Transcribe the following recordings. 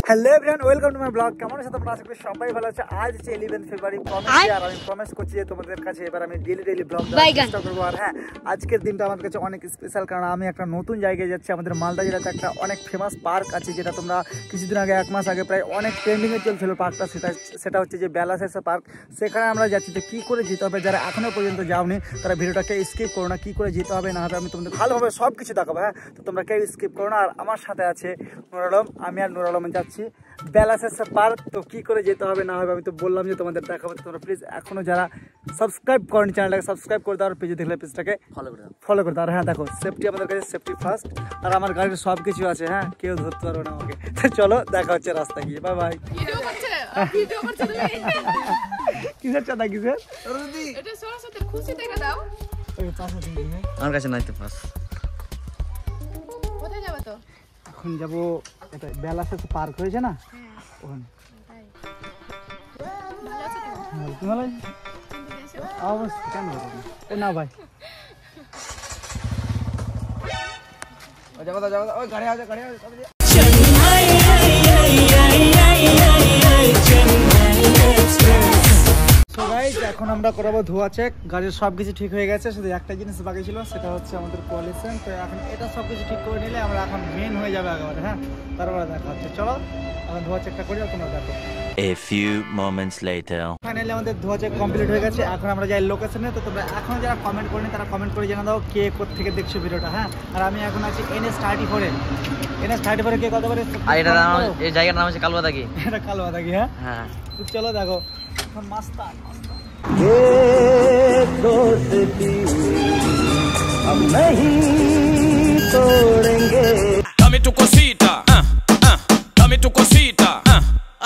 Hello everyone, welcome to my blog. কেমন আছো তোমরা? আশা করি সবাই ভালো আছো। আজ হচ্ছে 11 ফেব্রুয়ারি, আর আমি প্রমিস করছি যে তোমাদের কাছে এবার আমি ডেইলি ব্লগ দেওয়ার চেষ্টা করবো। আর হ্যাঁ, আজকের দিনটা আমার কাছে অনেক স্পেশাল, কারণ আমি একটা নতুন জায়গায় যাচ্ছি। আমাদের মালদা জেলাতে একটা অনেক ফেমাস পার্ক আছে, যেটা তোমরা কিছুদিন আগে, 1 মাস আগে প্রায় অনেক ট্রেন্ডিংয়ে চলছিল পার্কটা। সেটা হচ্ছে যে বেলাশেষ পার্ক। সেখানে আমরা যাচ্ছি। তো কী করে যেতে হবে, যারা এখনও পর্যন্ত যাওনি তারা ভিডিওটাকে স্কিপ করো না। কী করে যেতে হবে না হবে আমি তোমাদের ভালোভাবে সব কিছু দেখাবো। হ্যাঁ, তো তোমরা কেউ স্কিপ করো না। আর আমার সাথে আছে নুর আলম, আমি আর নুর আলম যাচ্ছি বেলাশেষ পার্ক। তো কী করে যেতে হবে না হবে আমি তো বললাম যে তোমাদের দেখাবো। তোমরা প্লিজ এখনও যারা সাবস্ক্রাইব করেন চ্যানেলটাকে সাবস্ক্রাইব করে দাও, আর পেজে দেখলে পেজটাকে ফলো করে দাও। আর হ্যাঁ দেখো, সেফটি আমাদের কাছে, সেফটি ফার্স্ট। আর আমার গাড়ির সব কিছু আছে, হ্যাঁ কেউ ধরতে পারবে না আমাকে। চলো দেখা হচ্ছে রাস্তা গিয়ে। Bye bye. কিসের চাঁদা কিসের? আমার কাছে নাই তো পাস। কোথায় যাবো তো? এখন যাবো এটা বেলাশেষ পার্ক হয়েছে না, ওখানে। অবশ্যই, কেন না ভাই। এখন আমরা করাবো ধোয়া চেক। গাড়ির সব কিছু ঠিক হয়ে গেছে, শুধু একটা জিনিস বাকি ছিল, সেটা হচ্ছে আমাদের পলিউশন। তো এখন এটা সব কিছু ঠিক করে নিলে আমরা এখন মেন হয়ে যাবে একেবারে। হ্যাঁ, তারপরে দেখা হচ্ছে। চলো এখন ধোয়া চেকটা করি, আর তোমরা দেখো। A few moments later. Finally আমাদের ধোয়া চেক কমপ্লিট হয়ে গেছে। এখন আমরা যাই লোকেশনে। তো তোমরা এখনো যারা কমেন্ট করেনি তারা কমেন্ট করে জানা দাও কে কোথা থেকে দেখছো ভিডিওটা। হ্যাঁ, আর আমি এখন আছি NS34 NS34 কে কত করে? আর এটা নাম, এই জায়গার নাম হচ্ছে কালুয়াদাগি। এটা কালুয়াদাগি। হ্যাঁ হ্যাঁ, তো চলো দেখো এখন মাস্তা हम नहीं तोड़ेंगे। Dame tu cosita, dame tu cosita,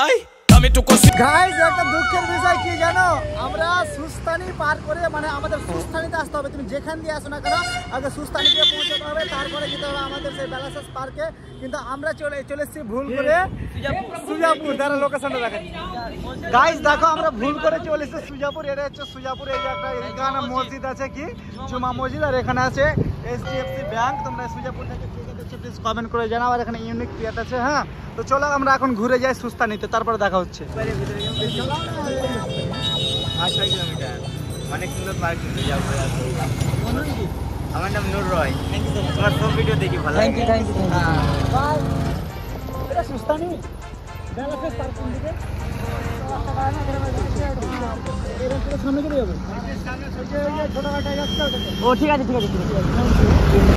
ay, dame tu cosita. Guys, একটা দুঃখের বিষয় কি জানো? আমরা সুস্তানি পার করে, মানে আমাদের সুস্তানিতে আসতে হবে। তুমি যেখান দিয়ে আসো না কেন, আগে সুস্তানিতে পৌঁছাতে হবে, তারপরে যেতে হবে আমাদের সেই বেলাশেষ পার্কে। কিন্তু আমরা চলে এসেছি ভুল করে সুজাপুর। তারা লোকেশনটা দেখেন গাইস, দেখো আমরা ভুল করে চলে এসেছি সুজাপুর। এটা হচ্ছে সুজাপুর। এই যে একটা এখানে মসজিদ আছে, কি জুমা মসজিদ, আর এখানে আছে HDFC ব্যাংক। তোমরা সুজাপুর থেকে প্লিজ কমেন্ট করে জানাও। আর এখানে ইউনিক প্লেট আছে। হ্যাঁ, তো চলো আমরা এখন ঘুরে যাই সুস্তানিতে, তারপরে দেখা হচ্ছে। অনেক সুন্দর পার্ক যাবো। আমার নাম নুর রয়। তোমার সব ভিডিও দেখি ভালো। Thank you. এটা সুস্তানি বেলাশেষ পার্ক কোন দিকে?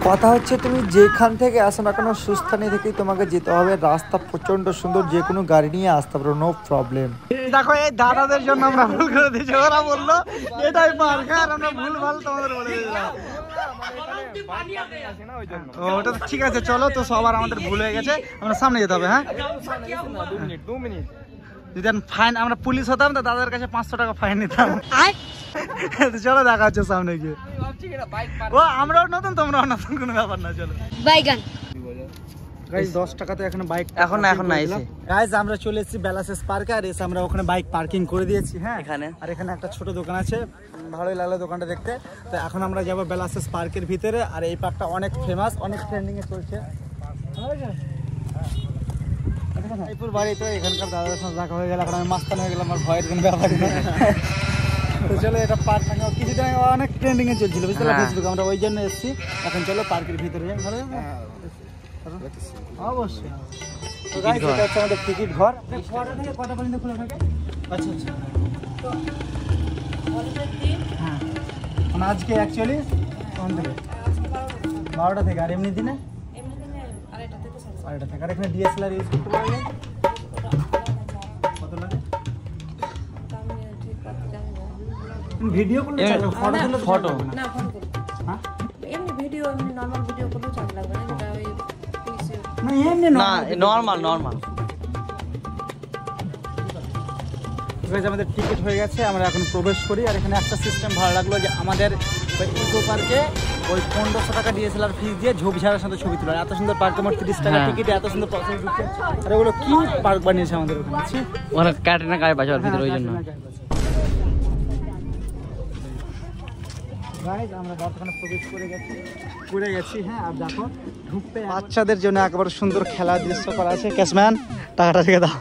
কথা হচ্ছে তুমি যেখান থেকে আসো না কেন, সুস্থানি থেকেই তোমাকে যেতে হবে। রাস্তা প্রচন্ড সুন্দর, যে কোনো গাড়ি নিয়ে আসতে পারো, নো প্রবলেম। দেখো এই দাদাদের জন্য আমরা ভুল করে দিয়েছি। ওরা বললো এটাই পার্ক, আর আমরা ভুল ভাল তোমাদের বলে দিলাম। ওটা ঠিক আছে, চলো। তো সবার আমাদের ভুল হয়ে গেছে, আমরা সামনে যেতে হবে। হ্যাঁ, 2 মিনিট। যদি ফাইন আমরা পুলিশ হতাম তো দাদার কাছে 500 টাকা ফাইন নিতাম। চলো দেখা হচ্ছে সামনে গিয়ে। ও আমরাও নতুন, তোমরাও নতুন, কোনো ব্যাপার না। চলো বাইগান। গাইস 10 টাকাতে এখন বাইক এখন না এসে। গাইস আমরা চলে এসেছি বেলাশেষ পার্কে, আর এসে আমরা ওখানে বাইক পার্কিং করে দিয়েছি। হ্যাঁ, এখানে আর এখানে একটা ছোট দোকান আছে, ভালোই লাগলো দোকানটা দেখতে। তো এখন আমরা যাবো বেলাশেষ পার্কের ভিতরে। আর এই পার্কটা অনেক ফেমাস, অনেক ট্রেন্ডিং এ চলছে। বাড়ি তো এখানকার দাদার সঙ্গে দেখা হয়ে গেল। এখন আমি মাস্তান হয়ে গেলাম, আমার ভয়ের কোনো ব্যাপার নেই। তো চলো, এটা পার্ক কিছুদিন আগে অনেক ট্রেন্ডিং এ চলছিল, বুঝতে পারছো ফেসবুকে। আমরা ওই জন্য এসেছি। এখন চলো পার্কের ভিতরে যাই। ভালো অবশ্যই। তো গাইস, এটা হচ্ছে আমাদের টিকিট ঘর। কটা পর্যন্ত খোলা থাকে? আচ্ছা। হ্যাঁ, মানে আজকে অ্যাকচুয়ালি কোন থেকে? 12টা থেকে। আর এমনি দিনে? আড়াইটা থেকে। আর এখানে DSLR ইউজ করতে পারবে? কত লাগে? ভিডিও করলে চার্জ, ফটো তুললে ফটো না, ফটো হ্যাঁ এমনি ভিডিও, এমনি নরমাল ভিডিও করলে চার্জ লাগবে না। যেটা ওই পিসে না, এমনি না, নরমাল। গাইস, আমাদের টিকিট হয়ে গেছে, আমরা এখন প্রবেশ করি। আর এখানে একটা সিস্টেম ভালো লাগলো, যে আমাদের ইকো পার্কে ওই 1500 টাকা DSLR ফিস দিয়ে ঝোপঝাড়ের সাথে ছবি তোলা। এত সুন্দর পার্কে আমার 30 টাকা টিকিট, এত সুন্দর প্রসেস দিচ্ছে। আর ওগুলো কি পার্ক বানিয়েছে আমাদের ওখানে, ক্যাটরিনা কাইফ বাজার ভিতরে, ওই জন্য। গাইস আমরা বর্তমানে প্রবেশ করে গেছি হ্যাঁ। আর দেখো ঢুকতে বাচ্চাদের জন্য একেবারে সুন্দর খেলার দৃশ্য করা আছে। ক্যাশম্যান টাকাটা দিয়ে দাও।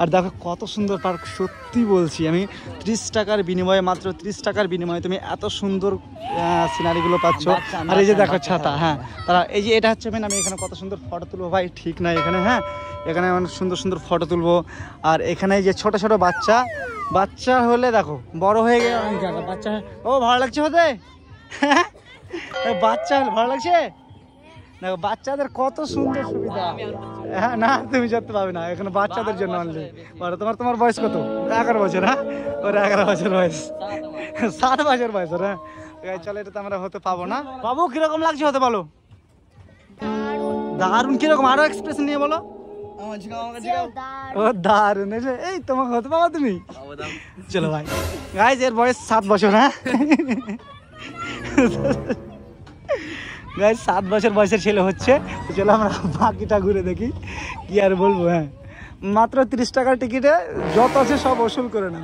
আর দেখো কত সুন্দর পার্ক, সত্যি বলছি আমি 30 টাকার বিনিময়ে, মাত্র 30 টাকার বিনিময়ে তুমি এত সুন্দর সিনারিগুলো পাচ্ছ। আর এই যে দেখো ছাতা, হ্যাঁ তারা এই যে এটা হচ্ছে মেন। আমি এখানে কত সুন্দর ফটো তুলবো ভাই, ঠিক নাই এখানে, হ্যাঁ এখানে অনেক সুন্দর সুন্দর ফটো তুলবো। আর এখানে যে ছোট ছোট বাচ্চা হলে দেখো বড় হয়ে গেলে বাচ্চা, ও ভালো লাগছে হতে বাচ্চা হলে ভালো লাগছে। দেখো বাচ্চাদের কত সুন্দর সুবিধা। হ্যাঁ না তুমি যেতে পারবে না, এখানে বাচ্চাদের জন্য অনলি। তোমার বয়স কত? 11 বছর। হ্যাঁ ওর 11 বছর বয়স, 7 বছর বয়স। হ্যাঁ চলো, এটা তো আমরা হতে পাবো না। বাবু কিরকম লাগছে হতে বলো? দারুণ। কিরকম আরো এক্সপ্রেশন নিয়ে বলো। ও দারুণ। এই তোমাকে হতে পাবো তুমি? চলো ভাই। গাইস এর বয়স 7 বছর। হ্যাঁ গাইস 7 বছর বয়সের ছেলে হচ্ছে। তো চলো আমরা বাকিটা ঘুরে দেখি, কি আর বলবো। হ্যাঁ মাত্র 30 টাকার টিকিটে যত আছে সব ওসুল করে নাও।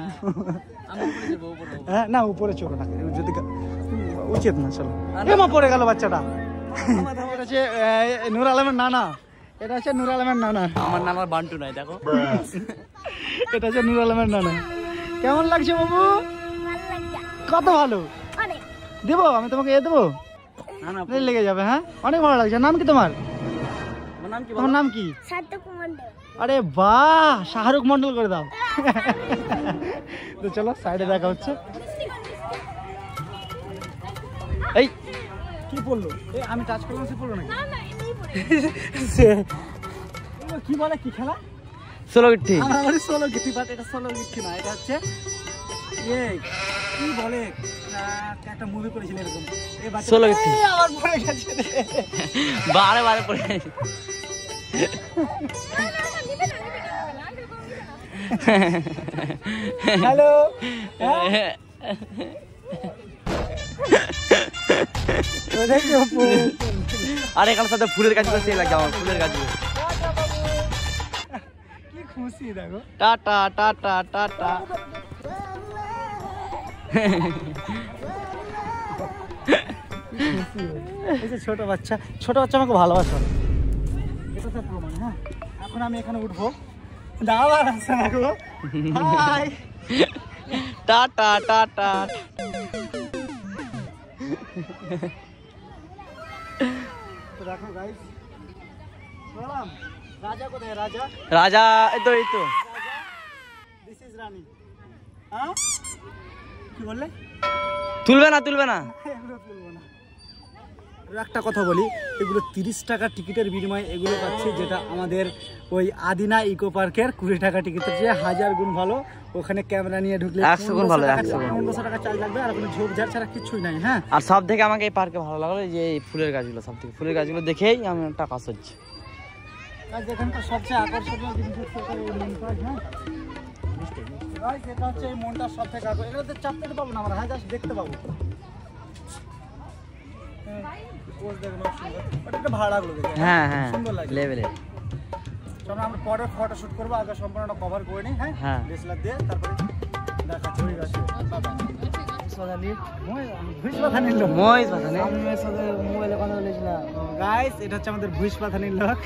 হ্যাঁ না উপরে চলো না, যদি উচিত না। চলো এমা পড়ে গেল বাচ্চাটা। এটা হচ্ছে নূর আলমের নানা। এটা হচ্ছে নূর আলমের নানা। আমার নানার বান্টু নাই দেখো। এটা হচ্ছে নূর আলমের নানা। কেমন লাগছে বাবু? কত ভালো। দেবো আমি তোমাকে দেবো, লেগে যাবে। হ্যাঁ অনেক ভালো লাগছে। নাম কি তোমার? তোমার নাম কি? আরে বাহ, শাহরুখ মন্ডল করে দাও। তো চলো সাইডে দেখা হচ্ছে। এই কি বললো? আমি টাচ করলাম, সে পড়লো নাকি? কি বলে, কি খেলা? ষোলো গিট্টি। ষোলো গিট্টি, বাট এটা ষোলো গিট্টি না, এটা হচ্ছে কি বলে, একটা মুভি করেছিল এরকম। ষোলো গিট্টি আমার পড়ে গেছে, বারে পড়ে গেছে। হ্যালো। আর এখানে সাথে ফুলের গাছগুলো সেই লাগে আমার, ফুলের গাছগুলো। কি খুশি দেখো। Tata tata tata. এই যে ছোট বাচ্চা আমাকে ভালোবাসে। এটা তো প্রমাণ। হ্যাঁ এখন আমি এখানে উঠবো। দাঁড়া রাস্তা রাখলো। Hi tata tata. দেখো গাইস, বললাম রাজা কোথায়? রাজা এই তো দিস ইজ রানী। হ্যাঁ কি বললে? তুলবে না। এগুলো তুলবো না। একটা কথা বলি, এগুলো 30 টাকা টিকিটের বিনিময়ে এগুলো পাচ্ছি, যেটা আমাদের ওই আদিনা ইকো পার্কের 20 টাকা টিকিটের চেয়ে 1000 গুণ ভালো। ওখানে ক্যামেরা নিয়ে ঢুকলে 100 গুণ ভালো, 1500 টাকা চার্জ লাগবে, আর কোনো ঝোপঝাড় ছাড়া কিছুই নাই। হ্যাঁ আর সব থেকে আমাকে এই পার্কে ভালো লাগলো যে এই ফুলের গাছগুলো, সব থেকে ফুলের গাছগুলো দেখেই আমি টাকা সহ্য। এখানকার সবচেয়ে আকর্ষণীয় জিনিস হচ্ছে এই মন পার্ক। হ্যাঁ এটা হচ্ছে এই মনটা সব থেকে আকর্ষণ। এটাতে চাপতে পাবো না আমরা, হ্যাঁ জাস্ট দেখতে পাবো। হ্যাঁ সুন্দর লাগে লেভেলে। চলো আমরা পরে ফটো শুট করবো, আগে সম্পূর্ণ কভার করে নিই। হ্যাঁ ডিএসএলআর দিয়ে তারপরে দেখাচ্ছি। গাইস এটা হচ্ছে আমাদের ভুইস পাথানির লোক।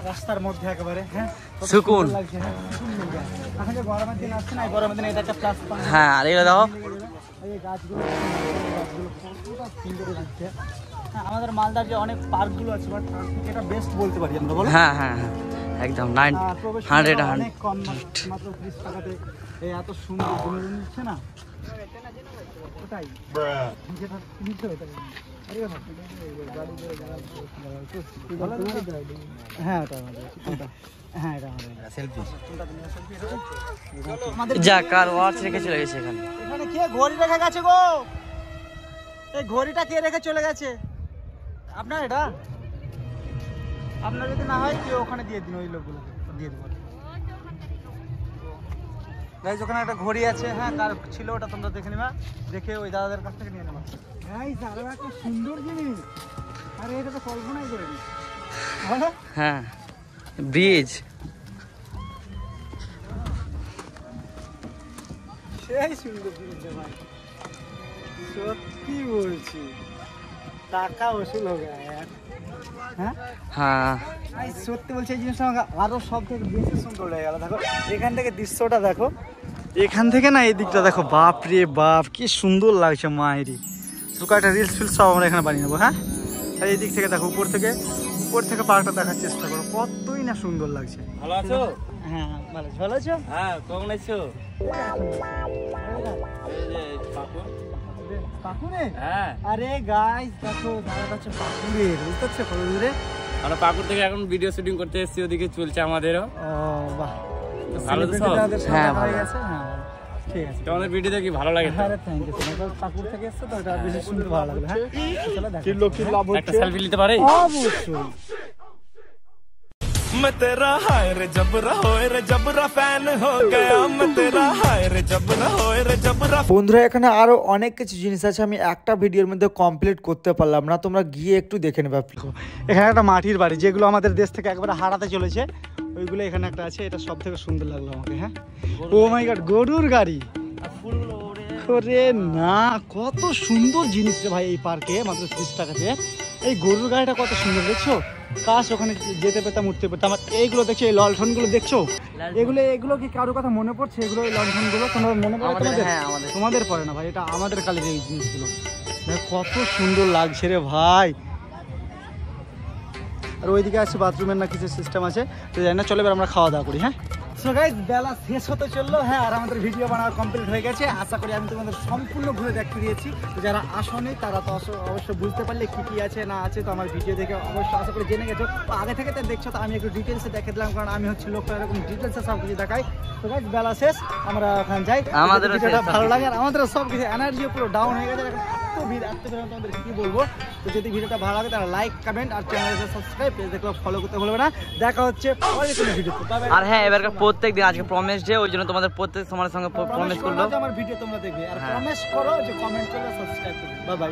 রাস্তার মধ্যে একেবারে সুকুন লাগছে। এখন যে গরমের দিন আসছে না, গরমের দিনে এটা একটা প্লাস পয়েন্ট। হ্যাঁ আর এগুলো দেখো এই গাছগুলো কতটা সুন্দর লাগছে। আমাদের মালদার যে অনেক পার্কগুলো আছে, বাট এটা বেস্ট বলতে পারি আমরা, বলো। হ্যাঁ একদম 100 অনেক কম, মাত্র 30 টাকাতে এই এত সুন্দর বিনোদন দিচ্ছে না। ওটাই যেটা নিতে হবে। হ্যাঁ ওটা আমাদের যা কার ওয়াচ রেখে চলে গেছে এখানে। এখানে কে ঘড়ি রেখে গেছে গো? এই ঘড়িটা কে রেখে চলে গেছে? আপনার এটা? আপনার যদি না হয় কেউ ওখানে দিয়ে দিন, ওই লোকগুলো দিয়ে দেবো। গাইস ওখানে একটা ঘড়ি আছে। হ্যাঁ কার ছিল ওটা তোমরা দেখে নিবা, দেখে ওই দাদাদের কাছ থেকে নিয়ে নেবা। গাইস আরো একটা সুন্দর জিনিস, আরে এটা তো কল্পনাই করিনি। হ্যাঁ ব্রিজ। সেই সুন্দর জিনিস রে ভাই, সত্যি বলছি টাকা ওসুল হয়ে গেছে। হ্যাঁ হ্যাঁ ভাই সত্যি বলছি এই জিনিসটা আমাকে আরো সব থেকে বেশি সুন্দর লেগে গেল। দেখো এখান থেকে দৃশ্যটা দেখো, এখান থেকে না এই দিকটা দেখো, বাপ রে বাপ কি সুন্দর লাগছে মায়েরই। সুকা একটা রিলস ফিলস সব আমরা এখানে বানিয়ে নেবো। হ্যাঁ আর এই দিক থেকে দেখো, উপর থেকে পার্কটা দেখার চেষ্টা করো, কতই না সুন্দর লাগছে। ভালো আছো? হ্যাঁ ভালো আছো, ভালো আছো? হ্যাঁ কেমন আছো? পাকুড়ে? হ্যাঁ আরে গাইস দেখো দাঁড়া যাচ্ছে পাকুড়ে, বুঝতে পারছো কত দূরে? আমরা পাকুড় থেকে এখন ভিডিও শুটিং করতে এসেছি, ওদিকে চলছে আমাদেরও। ও বাহ, ভালো তো সব? হ্যাঁ ভালো। হয়ে গেছে। হ্যাঁ ঠিক আছে, তোমাদের ভিডিও দেখি ভালো লাগে তো? আরে থ্যাংক ইউ। তোমার পাকুড় থেকে এসছো তো, এটা বেশি সুন্দর ভালো লাগলো। হ্যাঁ চলো দেখো একটা সেলফি নিতে পারে? অবশ্যই। मैं तेरा हाय रे जबरा होए रे जबरा फैन हो गया मैं तेरा हाय रे जबरा होए रे जबरा। বন্ধুরা এখানে আরো অনেক কিছু জিনিস আছে, আমি একটা ভিডিওর মধ্যে কমপ্লিট করতে পারলাম না, তোমরা গিয়ে একটু দেখে নেবে। এখানে একটা মাটির বাড়ি, যেগুলো আমাদের দেশ থেকে একবারে হারাতে চলেছে, ওইগুলো এখানে একটা আছে। এটা সব থেকে সুন্দর লাগলো আমাকে। হ্যাঁ ও মাই গড, গরুর গাড়ি। ওরে না, কত সুন্দর জিনিস রে ভাই এই পার্কে, মাত্র 30 টাকাতে। এই গরুর গাড়িটা কত সুন্দর দেখছো, কাশ ওখানে যেতে পেতাম, উঠতে পেতাম। এইগুলো দেখছো, এই লণ্ঠনগুলো দেখছো, এগুলো কি কারো কথা মনে পড়ছে? এগুলো এই লণ্ঠনগুলো তোমাদের মনে পড়ে? তোমাদের? তোমাদের পড়ে না ভাই, এটা আমাদের কালের এই জিনিসগুলো। কত সুন্দর লাগছে রে ভাই। আর ওইদিকে আছে বাথরুমের না কিছু সিস্টেম আছে, তো জানি না। চলো এবার আমরা খাওয়া দাওয়া করি। হ্যাঁ সো গাইস বেলা শেষ হতে চললো। হ্যাঁ আর আমাদের ভিডিও বানানো কমপ্লিট হয়ে গেছে। আশা করি আমি তোমাদের সম্পূর্ণ ঘুরে দেখতে দিয়েছি। তো যারা আসোনি তারা তো অবশ্যই বুঝতে পারলে কী কী আছে না আছে, তো আমার ভিডিও দেখে অবশ্যই আশা করি জেনে গেছো। তো আগে থেকে তো দেখছো, তো আমি একটু ডিটেলসে দেখে দিলাম, কারণ আমি হচ্ছে লোকটা এরকম ডিটেলসে সব কিছু দেখাই। তো গাইস বেলা শেষ, আমরা ওখানে যাই। আমাদের ভিডিওটা ভালো লাগে, আর আমাদের সব কিছু এনার্জিও পুরো ডাউন হয়ে গেছে। এত ভিড় তোমাদের কী বলবো। তো যদি ভিডিওটা ভালো লাগে তাহলে লাইক কমেন্ট আর চ্যানেলটা সাবস্ক্রাইব, পেজ দেখলে ফলো করতে ভুলবে না। দেখা হচ্ছে পরের কোনো ভিডিওতে। আর হ্যাঁ এবারকার প্রত্যেক দিন, আজকে প্রমিস ডে, ওই জন্য তোমাদের প্রত্যেক তোমার সঙ্গে প্রমিস করলো আমার ভিডিও তোমরা দেখবে, আর প্রমিস করো যে কমেন্ট করবে, সাবস্ক্রাইব করবে। Bye bye.